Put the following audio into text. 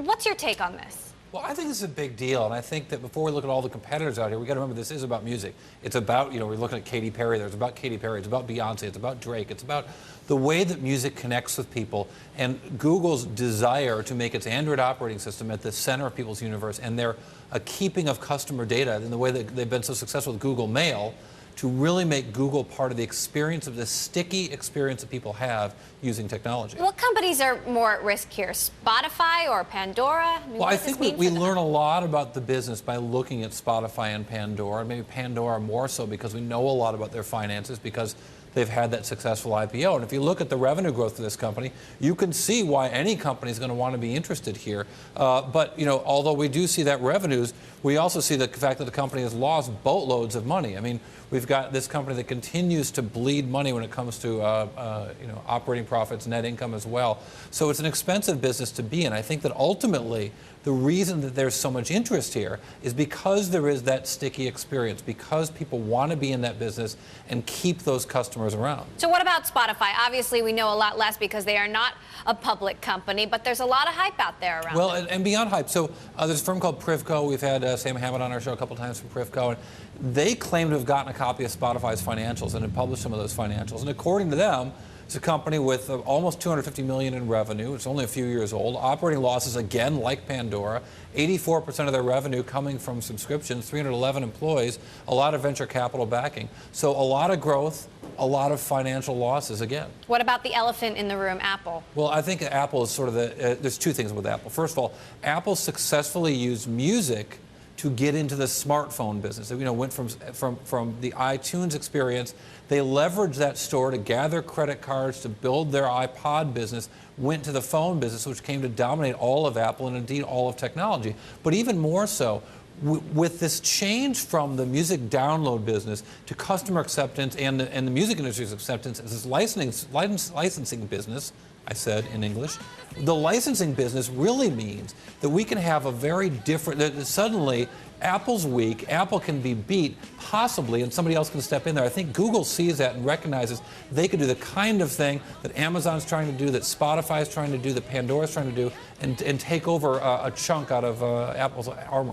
What's your take on this? Well, I think this is a big deal, and I think that before we look at all the competitors out here, we got to remember this is about music. It's about, we're looking at Katy Perry there. It's about Katy Perry. It's about Beyonce. It's about Drake. It's about the way that music connects with people, and Google's desire to make its Android operating system at the center of people's universe, and their keeping of customer data in the way that they've been so successful with Google Mail, to really make Google part of the experience, of the sticky experience that people have using technology. What companies are more at risk here, Spotify or Pandora? Well, I think we learn a lot about the business by looking at Spotify and Pandora, maybe Pandora more so because we know a lot about their finances, because they've had that successful IPO. And if you look at the revenue growth of this company, you can see why any company is going to want to be interested here. But, although we do see that revenues, we also see the fact that the company has lost boatloads of money. I mean, we've got this company that continues to bleed money when it comes to, operating profits, net income as well. So it's an expensive business to be in. I think that ultimately, the reason that there's so much interest here is because there is that sticky experience, because people want to be in that business and keep those customers around. So what about Spotify? Obviously, we know a lot less because they are not a public company, but there's a lot of hype out there around Well, them. and beyond hype. So there's a firm called Privco. We've had Sam Hammett on our show a couple times from Privco, and they claim to have gotten a copy of Spotify's financials and have published some of those financials. And according to them, it's a company with almost $250 million in revenue. It's only a few years old. Operating losses, again, like Pandora. 84% of their revenue coming from subscriptions, 311 employees, a lot of venture capital backing. So a lot of growth, a lot of financial losses again. What about the elephant in the room, Apple? Well, I think Apple is sort of there's two things with Apple. First of all, Apple successfully used music to get into the smartphone business. Went from the iTunes experience. They leveraged that store to gather credit cards to build their iPod business, went to the phone business, which came to dominate all of Apple and indeed all of technology. But even more so, with this change from the music download business to customer acceptance and the music industry's acceptance as this licensing business, I said in English, the licensing business really means that we can have a very different, that suddenly Apple's weak, Apple can be beat, possibly, and somebody else can step in there. I think Google sees that and recognizes they could do the kind of thing that Amazon's trying to do, that Spotify's trying to do, that Pandora's trying to do, and take over a chunk out of Apple's armor.